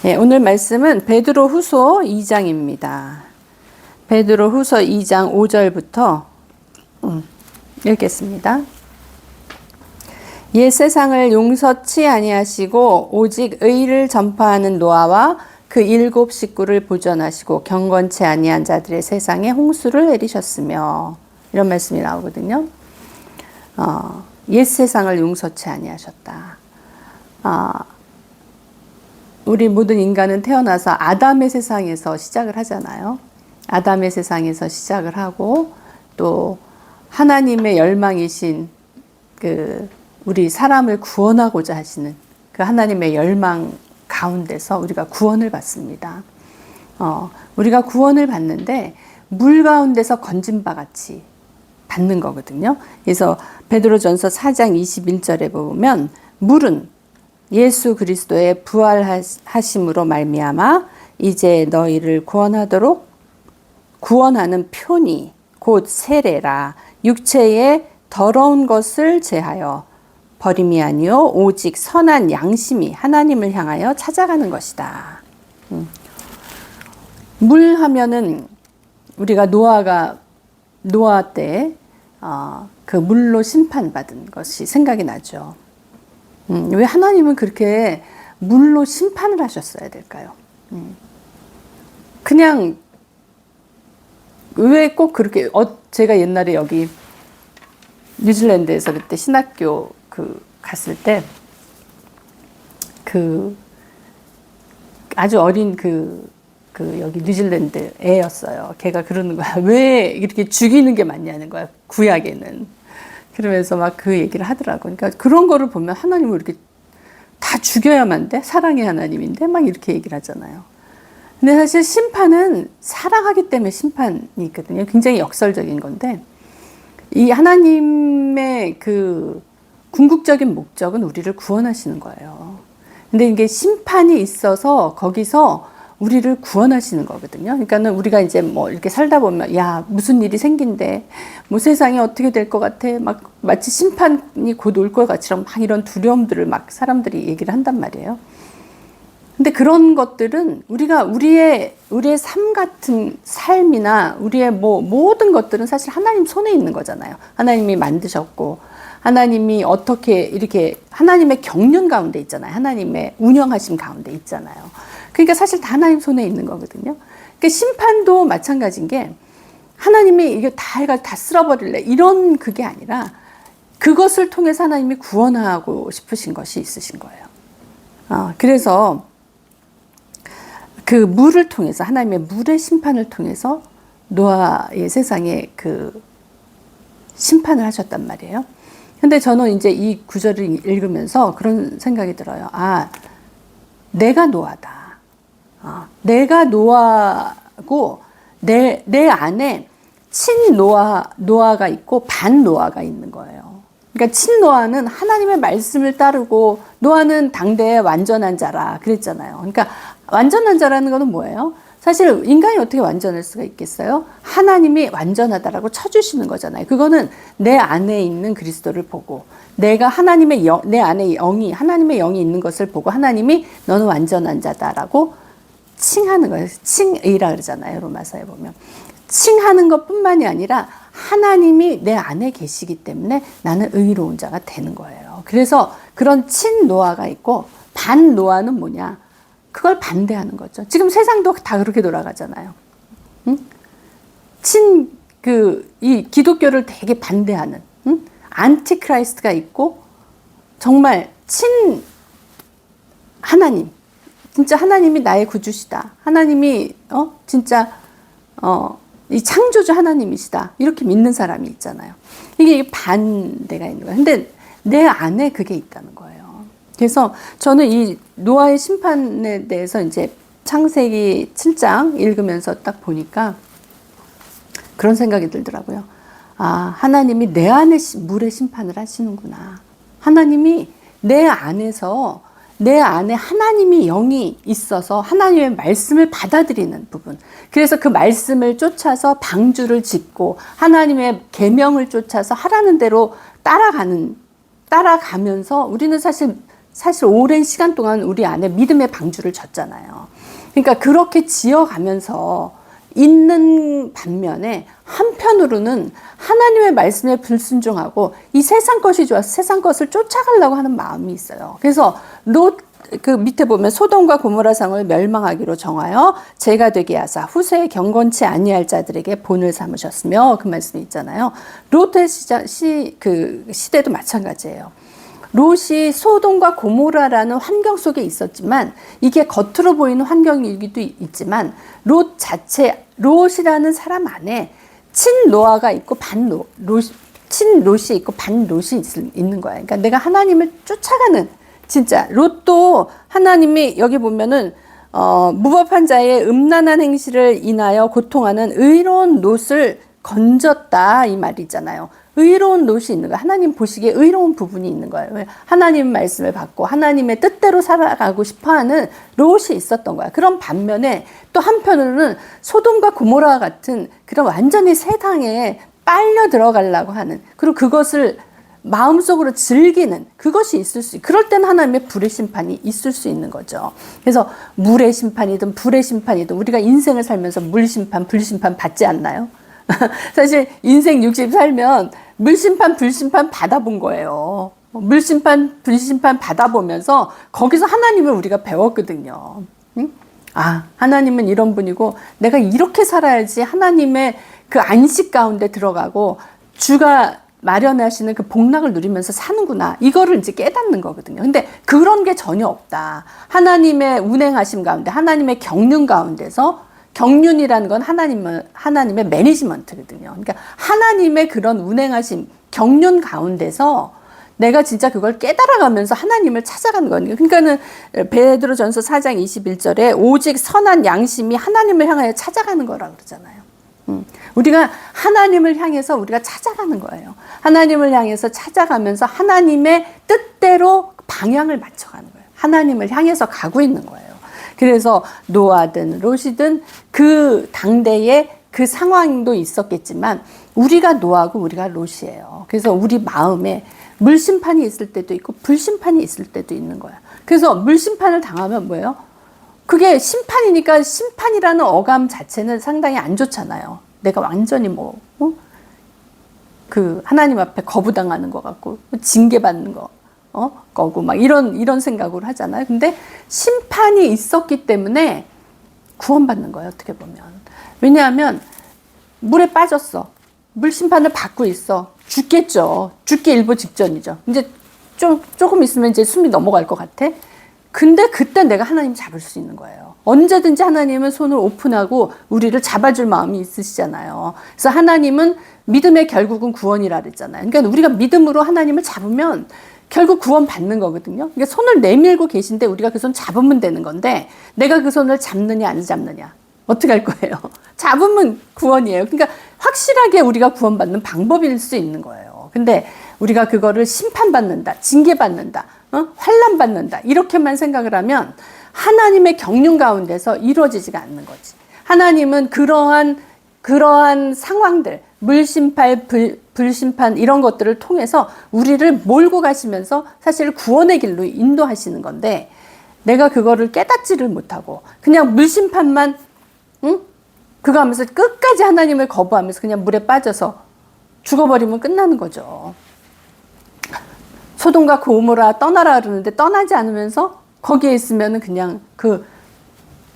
네, 오늘 말씀은 베드로후서 2장입니다. 베드로후서 2장 5절부터 읽겠습니다. 옛 세상을 용서치 아니하시고 오직 의를 전파하는 노아와 그 7 식구를 보존하시고 경건치 아니한 자들의 세상에 홍수를 내리셨으며, 이런 말씀이 나오거든요. 옛 세상을 용서치 아니하셨다. 우리 모든 인간은 태어나서 아담의 세상에서 시작을 하잖아요. 아담의 세상에서 시작을 하고, 또 하나님의 열망이신 우리 사람을 구원하고자 하시는 그 하나님의 열망 가운데서 우리가 구원을 받습니다. 우리가 구원을 받는데 물 가운데서 건진 바 같이 받는 거거든요. 그래서 베드로전서 4장 21절에 보면 물은 예수 그리스도의 부활하심으로 말미암아 이제 너희를 구원하는 표니 곧 세례라. 육체의 더러운 것을 제하여 버림이 아니요 오직 선한 양심이 하나님을 향하여 찾아가는 것이다. 물 하면은 우리가 노아 때 그 물로 심판받은 것이 생각이 나죠. 왜 하나님은 그렇게 물로 심판을 하셨어야 될까요? 그냥 왜 꼭 그렇게 제가 옛날에 여기 뉴질랜드에서 그때 신학교 갔을 때 아주 어린 여기 뉴질랜드 애였어요. 걔가 그러는 거야. 왜 이렇게 죽이는 게 맞냐는 거야, 구약에는. 그러면서 막 그 얘기를 하더라고요. 그러니까 그런 거를 보면 하나님을 이렇게 다 죽여야만 돼? 사랑의 하나님인데? 막 이렇게 얘기를 하잖아요. 근데 사실 심판은 사랑하기 때문에 심판이 있거든요. 굉장히 역설적인 건데, 이 하나님의 궁극적인 목적은 우리를 구원하시는 거예요. 근데 이게 심판이 있어서 거기서 우리를 구원하시는 거거든요. 그러니까는 우리가 이제 뭐 이렇게 살다 보면, 야, 무슨 일이 생긴대. 뭐 세상이 어떻게 될 것 같아. 마치 심판이 곧 올 것 같이랑 막 이런 두려움들을 막 사람들이 얘기를 한단 말이에요. 근데 그런 것들은 우리의 삶 같은 삶이나 우리의 모든 것들은 사실 하나님 손에 있는 거잖아요. 하나님이 만드셨고, 하나님이 어떻게 이렇게 하나님의 경륜 가운데 있잖아요. 하나님의 운영하심 가운데 있잖아요. 그러니까 사실 다 하나님 손에 있는 거거든요. 그러니까 심판도 마찬가지인 게, 하나님이 이게 다 쓸어버릴래 이런 그게 아니라 그것을 통해서 하나님이 구원하고 싶으신 것이 있으신 거예요. 그래서 그 물을 통해서, 하나님의 물의 심판을 통해서 노아의 세상에 심판을 하셨단 말이에요. 근데 저는 이제 이 구절을 읽으면서 그런 생각이 들어요. 내가 노아다. 내가 노아고 내 안에 친 노아가 있고 반 노아가 있는 거예요. 그러니까 친 노아는 하나님의 말씀을 따르고, 노아는 당대의 완전한 자라 그랬잖아요. 그러니까 완전한 자라는 것은 뭐예요? 사실 인간이 어떻게 완전할 수가 있겠어요? 하나님이 완전하다라고 쳐주시는 거잖아요. 그거는 내 안에 있는 그리스도를 보고, 내가 내 안에 하나님의 영이 있는 것을 보고, 하나님이 너는 완전한 자다라고 칭하는 거예요. 칭의라 그러잖아요. 로마서에 보면. 칭하는 것뿐만이 아니라 하나님이 내 안에 계시기 때문에 나는 의로운 자가 되는 거예요. 그래서 그런 친 노아가 있고, 반 노아는 뭐냐? 그걸 반대하는 거죠. 지금 세상도 다 그렇게 돌아가잖아요. 이 기독교를 되게 반대하는, 안티크라이스트가 있고, 정말 친 하나님, 진짜 하나님이 나의 구주시다. 하나님이 진짜 이 창조주 하나님이시다. 이렇게 믿는 사람이 있잖아요. 이게 반대가 있는 거예요. 근데 내 안에 그게 있다는 거예요. 그래서 저는 이 노아의 심판에 대해서 이제 창세기 7장 읽으면서 딱 보니까 그런 생각이 들더라고요. 하나님이 내 안에 물의 심판을 하시는구나. 하나님이 내 안에 하나님이 영이 있어서 하나님의 말씀을 받아들이는 부분. 그래서 그 말씀을 쫓아서 방주를 짓고, 하나님의 계명을 쫓아서 하라는 대로 따라가면서, 우리는 사실 사실 오랜 시간 동안 우리 안에 믿음의 방주를 졌잖아요. 그러니까 그렇게 지어가면서 있는 반면에 한편으로는 하나님의 말씀에 불순종하고 이 세상 것이 좋아서 세상 것을 쫓아가려고 하는 마음이 있어요. 그래서 그 밑에 보면 소돔과 고모라 성을 멸망하기로 정하여 죄가 되게 하사 후세에 경건치 아니할 자들에게 본을 삼으셨으며, 그 말씀이 있잖아요. 롯의 시대도 마찬가지예요. 롯이 소돔과 고모라라는 환경 속에 있었지만, 이게 겉으로 보이는 환경이기도 있지만 롯이라는 사람 안에 친노아가 있고 친롯이 있고 반롯이 있는 거야. 그러니까 내가 하나님을 쫓아가는, 진짜 롯도 하나님이 여기 보면은 무법한 자의 음란한 행실을 인하여 고통하는 의로운 롯을 건졌다 이 말이잖아요. 의로운 롯이 있는 거야. 하나님 보시기에 의로운 부분이 있는 거예요. 하나님 말씀을 받고 하나님의 뜻대로 살아가고 싶어하는 롯이 있었던 거야. 그런 반면에 또 한편으로는 소돔과 고모라 같은 그런 완전히 세상에 빨려 들어가려고 하는, 그리고 그것을 마음속으로 즐기는 그것이 있을 수, 그럴 때는 하나님의 불의 심판이 있을 수 있는 거죠. 그래서 물의 심판이든 불의 심판이든 우리가 인생을 살면서 물 심판, 불 심판 받지 않나요? 사실 인생 60 살면 물 심판, 불 심판 받아본 거예요. 물 심판, 불 심판 받아보면서 거기서 하나님을 우리가 배웠거든요. 응? 아, 하나님은 이런 분이고 내가 이렇게 살아야지 하나님의 그 안식 가운데 들어가고 주가 마련하시는 그 복락을 누리면서 사는구나. 이거를 이제 깨닫는 거거든요. 근데 그런 게 전혀 없다. 하나님의 운행하심 가운데, 하나님의 경륜 가운데서, 경륜이라는 건 하나님의 매니지먼트거든요. 그러니까 하나님의 그런 운행하심, 경륜 가운데서 내가 진짜 그걸 깨달아가면서 하나님을 찾아가는 거예요. 그러니까는 베드로전서 4장 21절에 오직 선한 양심이 하나님을 향하여 찾아가는 거라고 그러잖아요. 우리가 하나님을 향해서 우리가 찾아가는 거예요. 하나님을 향해서 찾아가면서 하나님의 뜻대로 방향을 맞춰가는 거예요. 하나님을 향해서 가고 있는 거예요. 그래서 노아든 롯이든 그 당대에 그 상황도 있었겠지만 우리가 노아고 우리가 롯이에요. 그래서 우리 마음에 물심판이 있을 때도 있고 불심판이 있을 때도 있는 거야. 그래서 물심판을 당하면 뭐예요? 그게 심판이니까, 심판이라는 어감 자체는 상당히 안 좋잖아요. 내가 완전히 그 하나님 앞에 거부당하는 것 같고 징계받는 거고 막 이런 생각으로 하잖아요. 근데 심판이 있었기 때문에 구원받는 거예요. 어떻게 보면. 왜냐하면 물에 빠졌어. 물 심판을 받고 있어. 죽겠죠. 죽기 일보 직전이죠. 이제 조금 있으면 이제 숨이 넘어갈 것 같아. 근데 그때 내가 하나님 잡을 수 있는 거예요. 언제든지 하나님은 손을 오픈하고 우리를 잡아줄 마음이 있으시잖아요. 그래서 하나님은 믿음의 결국은 구원이라 그랬잖아요. 그러니까 우리가 믿음으로 하나님을 잡으면 결국 구원 받는 거거든요. 그러니까 손을 내밀고 계신데 우리가 그 손 잡으면 되는 건데, 내가 그 손을 잡느냐 안 잡느냐 어떻게 할 거예요? 잡으면 구원이에요. 그러니까 확실하게 우리가 구원받는 방법일 수 있는 거예요. 근데 우리가 그거를 심판받는다, 징계받는다, 환난받는다 이렇게만 생각을 하면 하나님의 경륜 가운데서 이루어지지가 않는 거지. 하나님은 그러한 상황들, 물심판, 불심판 이런 것들을 통해서 우리를 몰고 가시면서 사실 구원의 길로 인도하시는 건데, 내가 그거를 깨닫지를 못하고 그냥 물심판만 그거 하면서 끝까지 하나님을 거부하면서 그냥 물에 빠져서 죽어버리면 끝나는 거죠. 소돔과 고모라 떠나라 그러는데 떠나지 않으면서 거기에 있으면 그냥 그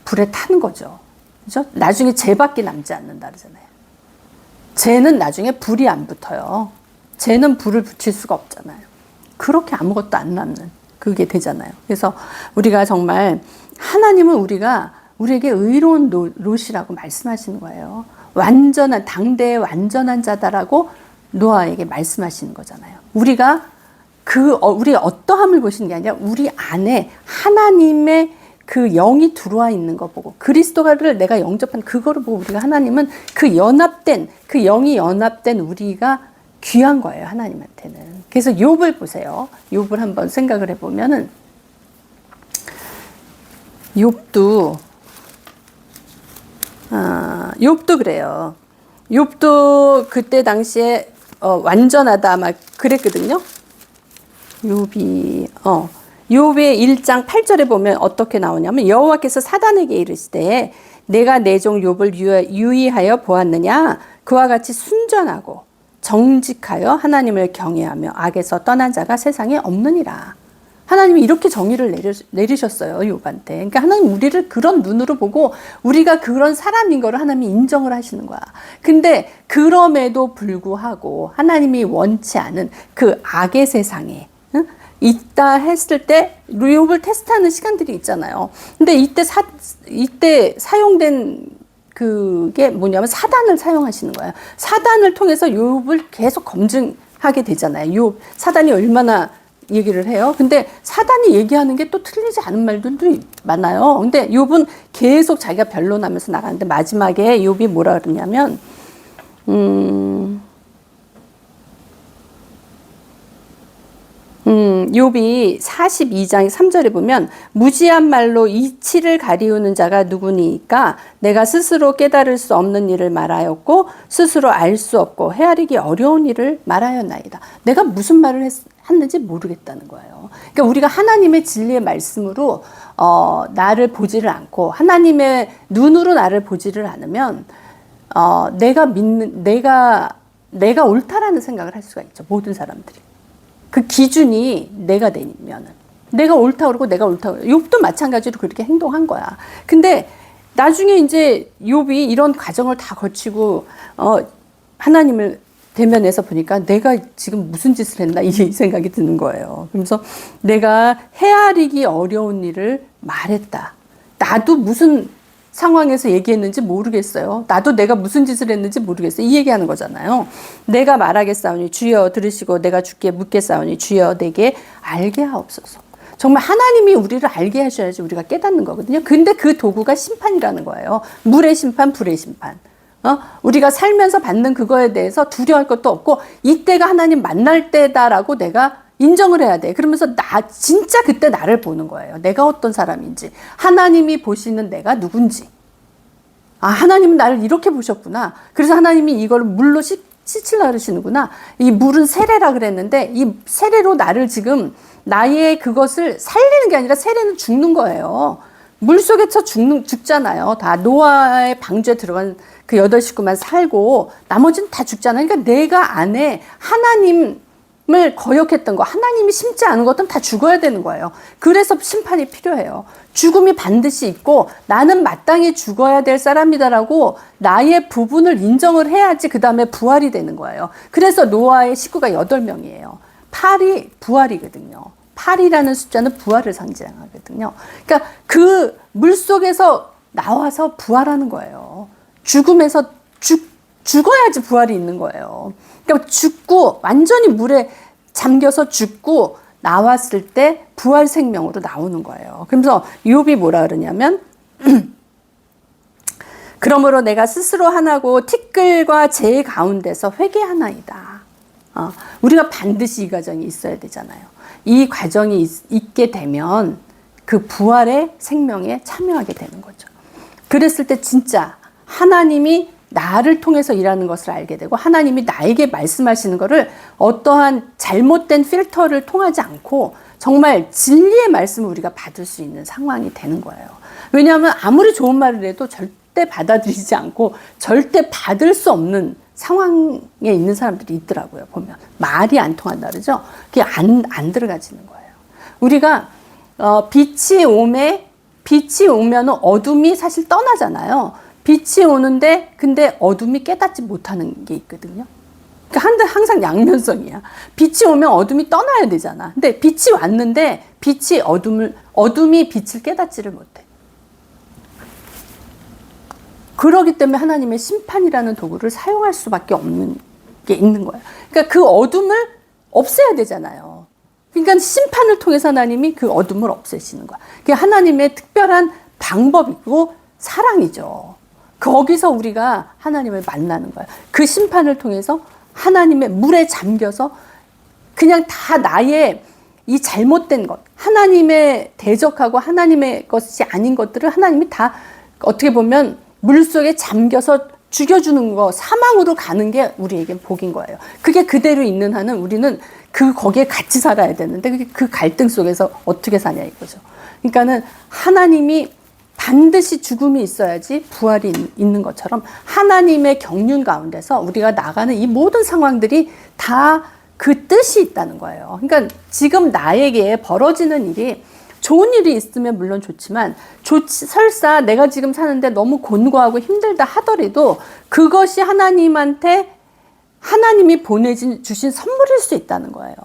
불에 타는 거죠. 그죠? 나중에 죄밖에 남지 않는다 그러잖아요. 죄는 나중에 불이 안 붙어요. 죄는 불을 붙일 수가 없잖아요. 그렇게 아무것도 안 남는 그게 되잖아요. 그래서 우리가 정말 하나님은 우리에게 의로운 롯이라고 말씀하시는 거예요. 완전한, 당대의 완전한 자다라고 노아에게 말씀하시는 거잖아요. 우리가 우리의 어떠함을 보시는 게 아니라 우리 안에 하나님의 그 영이 들어와 있는 거 보고, 그리스도를 내가 영접한 그거를 보고 우리가, 하나님은 그 영이 연합된 우리가 귀한 거예요, 하나님한테는. 그래서 욥을 보세요. 욥을 한번 생각을 해보면은, 욥도 그래요. 욥도 그때 당시에 완전하다 막 그랬거든요. 욥이 욥의 1장 8절에 보면 어떻게 나오냐면 여호와께서 사단에게 이르시되 내가 내 종 욥을 유의하여 보았느냐 그와 같이 순전하고 정직하여 하나님을 경외하며 악에서 떠난 자가 세상에 없느니라. 하나님이 이렇게 정의를 내리셨어요, 욥한테. 그러니까 하나님 우리를 그런 눈으로 보고 우리가 그런 사람인 거를 하나님이 인정을 하시는 거야. 근데 그럼에도 불구하고 하나님이 원치 않은 그 악의 세상에 있다 했을 때 욥을 테스트하는 시간들이 있잖아요. 근데 이때 사용된 그게 뭐냐면 사단을 사용하시는 거예요. 사단을 통해서 욥을 계속 검증하게 되잖아요. 사단이 얼마나 얘기를 해요. 근데 사단이 얘기하는 게 또 틀리지 않은 말들도 많아요. 근데 욥은 계속 자기가 변론하면서 나가는데 마지막에 욥이 뭐라 그러냐면 욥이 42장 3절에 보면 무지한 말로 이치를 가리우는 자가 누구니까 내가 스스로 깨달을 수 없는 일을 말하였고 스스로 알 수 없고 헤아리기 어려운 일을 말하였나이다. 내가 무슨 말을 했는지 모르겠다는 거예요. 그러니까 우리가 하나님의 진리의 말씀으로 나를 보지를 않고 하나님의 눈으로 나를 보지를 않으면 내가 옳다라는 생각을 할 수가 있죠. 모든 사람들이. 그 기준이 내가 되면은 내가 옳다고 그러고 내가 옳다고 그러고 욥도 마찬가지로 그렇게 행동한 거야. 근데 나중에 이제 욥이 이런 과정을 다 거치고 하나님을 대면해서 보니까 내가 지금 무슨 짓을 했나 이 생각이 드는 거예요. 그러면서 내가 헤아리기 어려운 일을 말했다. 나도 무슨 상황에서 얘기했는지 모르겠어요. 나도 내가 무슨 짓을 했는지 모르겠어요. 이 얘기하는 거잖아요. 내가 말하겠사오니 주여 들으시고 내가 주께 묻겠사오니 주여 내게 알게 하옵소서. 정말 하나님이 우리를 알게 하셔야지 우리가 깨닫는 거거든요. 근데 그 도구가 심판이라는 거예요. 물의 심판, 불의 심판. 우리가 살면서 받는 그거에 대해서 두려워할 것도 없고 이때가 하나님 만날 때다라고 내가 인정을 해야 돼. 그러면서 진짜 그때 나를 보는 거예요. 내가 어떤 사람인지. 하나님이 보시는 내가 누군지. 하나님은 나를 이렇게 보셨구나. 그래서 하나님이 이걸 물로 씻으려 그러시는구나. 이 물은 세례라 그랬는데 이 세례로 나를 지금 나의 그것을 살리는 게 아니라 세례는 죽는 거예요. 물 속에서 죽잖아요. 다 노아의 방주에 들어간 그 8식구만 살고 나머지는 다 죽잖아요. 그러니까 내가 안에 하나님을 거역했던 거, 하나님이 심지 않은 것들은 다 죽어야 되는 거예요. 그래서 심판이 필요해요. 죽음이 반드시 있고 나는 마땅히 죽어야 될 사람이다라고 나의 부분을 인정을 해야지 그 다음에 부활이 되는 거예요. 그래서 노아의 식구가 8명이에요. 8이 부활이거든요. 8이라는 숫자는 부활을 상징하거든요. 그러니까 그 물속에서 나와서 부활하는 거예요. 죽음에서 죽어야지 부활이 있는 거예요. 그러니까 죽고 완전히 물에 잠겨서 죽고 나왔을 때 부활 생명으로 나오는 거예요. 그래서 욥이 뭐라 그러냐면 그러므로 내가 스스로 하나고 티끌과 재 가운데서 회개하나이다. 우리가 반드시 이 과정이 있어야 되잖아요. 이 과정이 있게 되면 그 부활의 생명에 참여하게 되는 거죠. 그랬을 때 진짜 하나님이 나를 통해서 일하는 것을 알게 되고 하나님이 나에게 말씀하시는 것을 어떠한 잘못된 필터를 통하지 않고 정말 진리의 말씀을 우리가 받을 수 있는 상황이 되는 거예요. 왜냐하면 아무리 좋은 말을 해도 절대 받아들이지 않고 절대 받을 수 없는 상황에 있는 사람들이 있더라고요. 보면 말이 안 통한다 그러죠. 그게 안 들어가지는 거예요. 우리가 빛이 오면 어둠이 사실 떠나잖아요. 빛이 오는데 근데 어둠이 깨닫지 못하는 게 있거든요. 그러니까 항상 양면성이야. 빛이 오면 어둠이 떠나야 되잖아. 근데 빛이 왔는데 어둠이 빛을 깨닫지를 못해. 그러기 때문에 하나님의 심판이라는 도구를 사용할 수밖에 없는 게 있는 거예요. 그러니까 그 어둠을 없애야 되잖아요. 그러니까 심판을 통해서 하나님이 그 어둠을 없애시는 거야. 그게 하나님의 특별한 방법이고 사랑이죠. 거기서 우리가 하나님을 만나는 거야. 그 심판을 통해서 하나님의 물에 잠겨서 그냥 다 나의 이 잘못된 것, 하나님의 대적하고 하나님의 것이 아닌 것들을 하나님이 다 어떻게 보면 물속에 잠겨서 죽여주는 거, 사망으로 가는 게 우리에겐 복인 거예요. 그게 그대로 있는 한은 우리는 거기에 같이 살아야 되는데 그 갈등 속에서 어떻게 사냐 이거죠. 그러니까는 하나님이 반드시 죽음이 있어야지 부활이 있는 것처럼 하나님의 경륜 가운데서 우리가 나가는 이 모든 상황들이 다 그 뜻이 있다는 거예요. 그러니까 지금 나에게 벌어지는 일이 좋은 일이 있으면 물론 좋지만 설사 내가 지금 사는데 너무 곤고하고 힘들다 하더라도 그것이 하나님한테 하나님이 주신 선물일 수 있다는 거예요.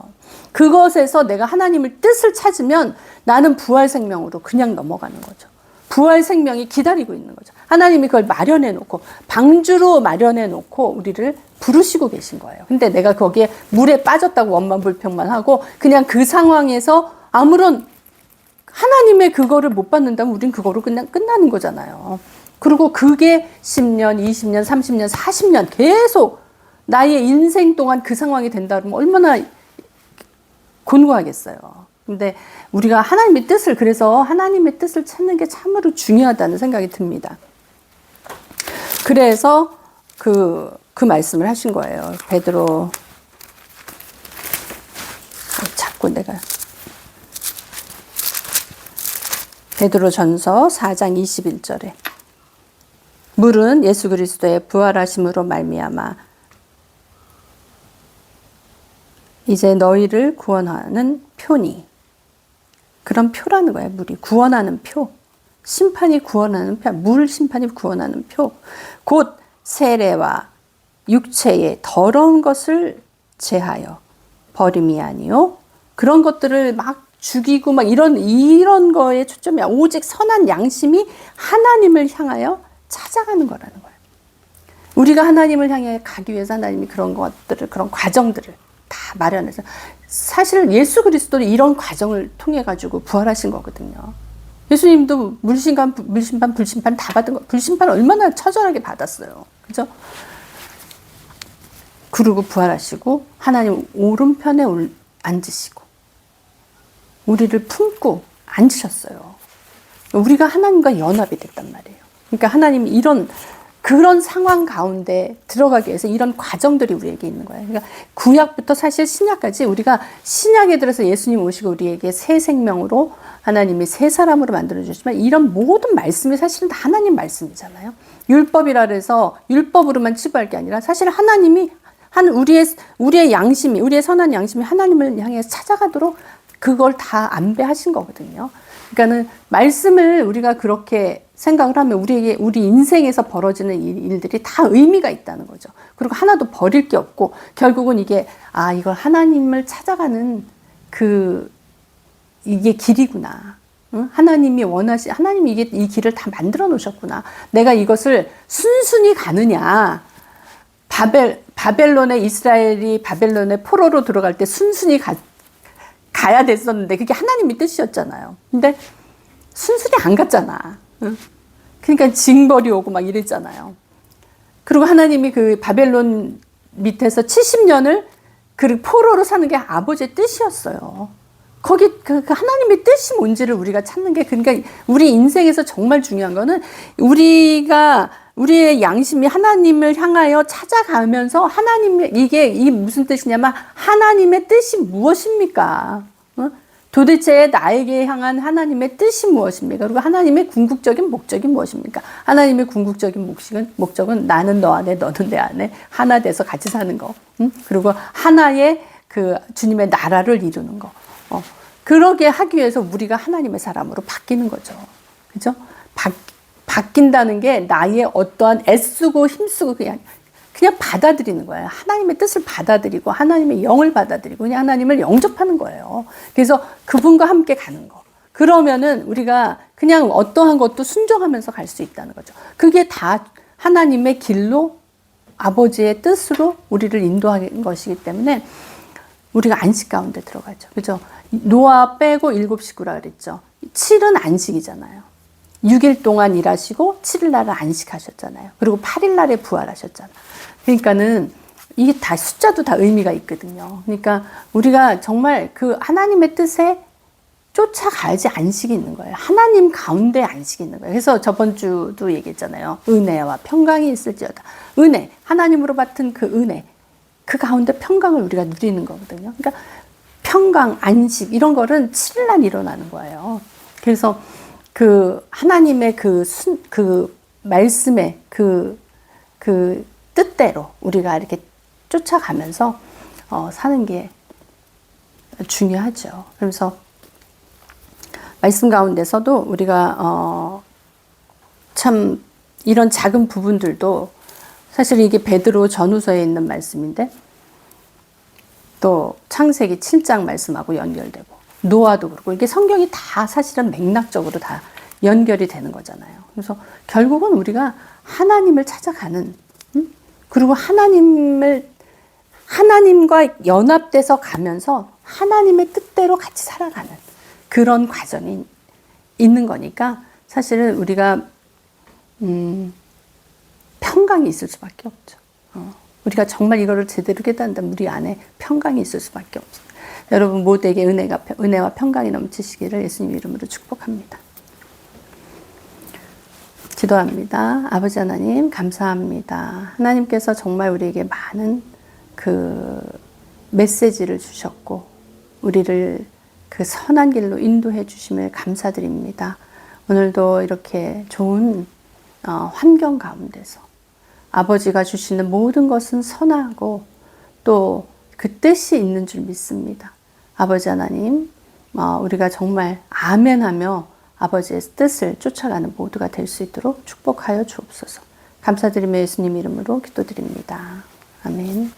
그것에서 내가 하나님의 뜻을 찾으면 나는 부활 생명으로 그냥 넘어가는 거죠. 부활 생명이 기다리고 있는 거죠. 하나님이 그걸 마련해 놓고 방주로 마련해 놓고 우리를 부르시고 계신 거예요. 근데 내가 거기에 물에 빠졌다고 원망 불평만 하고 그냥 그 상황에서 아무런 하나님의 그거를 못 받는다면 우린 그거로 그냥 끝나는 거잖아요. 그리고 그게 10년, 20년, 30년, 40년 계속 나의 인생 동안 그 상황이 된다 그러면 얼마나 곤고하겠어요. 근데 우리가 그래서 하나님의 뜻을 찾는 게 참으로 중요하다는 생각이 듭니다. 그래서 그 말씀을 하신 거예요. 베드로, 자꾸 내가. 베드로전서 4장 21절에 물은 예수 그리스도의 부활하심으로 말미암아 이제 너희를 구원하는 표니. 그런 표라는 거예요. 물이 구원하는 표. 심판이 구원하는 표. 물 심판이 구원하는 표. 곧 세례와 육체의 더러운 것을 제하여 버림이 아니요. 그런 것들을 막 죽이고 막 이런 거에 초점이 오직 선한 양심이 하나님을 향하여 찾아가는 거라는 거예요. 우리가 하나님을 향해 가기 위해서 하나님이 그런 것들을, 그런 과정들을 다 마련해서 사실 예수 그리스도는 이런 과정을 통해 가지고 부활하신 거거든요. 예수님도 물심판, 불심판 다 받은 거, 불심판 얼마나 처절하게 받았어요. 그죠? 그리고 부활하시고 하나님 오른편에 앉으시고 우리를 품고 앉으셨어요. 우리가 하나님과 연합이 됐단 말이에요. 그러니까 하나님이 그런 상황 가운데 들어가기 위해서 이런 과정들이 우리에게 있는 거예요. 그러니까 구약부터 사실 신약까지 우리가 신약에 들어서 예수님 오시고 우리에게 새 생명으로 하나님이 새 사람으로 만들어주시지만 이런 모든 말씀이 사실은 다 하나님 말씀이잖아요. 율법이라 해서 율법으로만 치부할 게 아니라 사실 하나님이 우리의 양심이, 우리의 선한 양심이 하나님을 향해 찾아가도록 그걸 다 안배하신 거거든요. 그러니까는 말씀을 우리가 그렇게 생각을 하면 우리 인생에서 벌어지는 일들이 다 의미가 있다는 거죠. 그리고 하나도 버릴 게 없고 결국은 이걸 하나님을 찾아가는 이게 길이구나. 응? 하나님이 이 길을 다 만들어 놓으셨구나. 내가 이것을 순순히 가느냐. 이스라엘이 바벨론의 포로로 들어갈 때 순순히 가야 됐었는데 그게 하나님의 뜻이었잖아요. 근데 순순히 안 갔잖아. 응? 그러니까 징벌이 오고 막 이랬잖아요. 그리고 하나님이 그 바벨론 밑에서 70년을 그 포로로 사는 게 아버지의 뜻이었어요. 거기 그 하나님의 뜻이 뭔지를 우리가 찾는 게, 그러니까 우리 인생에서 정말 중요한 거는 우리의 양심이 하나님을 향하여 찾아가면서 이게 무슨 뜻이냐면 하나님의 뜻이 무엇입니까? 도대체 나에게 향한 하나님의 뜻이 무엇입니까? 그리고 하나님의 궁극적인 목적이 무엇입니까? 하나님의 궁극적인 목적은 나는 너 안에, 너는 내 안에 하나 돼서 같이 사는 거. 그리고 하나의 주님의 나라를 이루는 거. 그러게 하기 위해서 우리가 하나님의 사람으로 바뀌는 거죠. 그죠? 바뀐다는 게 나의 어떠한 애쓰고 힘쓰고 그냥 받아들이는 거예요. 하나님의 뜻을 받아들이고 하나님의 영을 받아들이고 그냥 하나님을 영접하는 거예요. 그래서 그분과 함께 가는 거. 그러면은 우리가 그냥 어떠한 것도 순종하면서 갈 수 있다는 거죠. 그게 다 하나님의 길로 아버지의 뜻으로 우리를 인도하는 것이기 때문에 우리가 안식 가운데 들어가죠. 그죠? 노아 빼고 7식구라 그랬죠. 7은 안식이잖아요. 6일 동안 일하시고 7일 날은 안식하셨잖아요. 그리고 8일 날에 부활하셨잖아요. 그러니까는 이게 다 숫자도 다 의미가 있거든요. 그러니까 우리가 정말 그 하나님의 뜻에 쫓아가야지 안식이 있는 거예요. 하나님 가운데 안식이 있는 거예요. 그래서 저번 주도 얘기했잖아요. 은혜와 평강이 있을지어다. 은혜, 하나님으로 받은 그 은혜. 그 가운데 평강을 우리가 누리는 거거든요. 그러니까 평강, 안식 이런 거는 7일 일어나는 거예요. 그래서 그 하나님의 그 말씀의 그 뜻대로 우리가 이렇게 쫓아가면서 사는 게 중요하죠. 그래서 말씀 가운데서도 우리가 참 이런 작은 부분들도 사실 이게 베드로 전후서에 있는 말씀인데 또 창세기 7장 말씀하고 연결되고 노아도 그렇고 이게 성경이 다 사실은 맥락적으로 다 연결이 되는 거잖아요. 그래서 결국은 우리가 하나님을 찾아가는 그리고 하나님과 연합돼서 가면서 하나님의 뜻대로 같이 살아가는 그런 과정이 있는 거니까 사실은 우리가 평강이 있을 수밖에 없죠. 우리가 정말 이거를 제대로 깨닫는다면 우리 안에 평강이 있을 수밖에 없죠. 여러분 모두에게 은혜와 평강이 넘치시기를 예수님 이름으로 축복합니다. 기도합니다. 아버지 하나님 감사합니다. 하나님께서 정말 우리에게 많은 그 메시지를 주셨고 우리를 그 선한 길로 인도해 주심을 감사드립니다. 오늘도 이렇게 좋은 환경 가운데서 아버지가 주시는 모든 것은 선하고 또 그 뜻이 있는 줄 믿습니다. 아버지 하나님, 우리가 정말 아멘하며 아버지의 뜻을 쫓아가는 모두가 될 수 있도록 축복하여 주옵소서. 감사드리며 예수님 이름으로 기도드립니다. 아멘.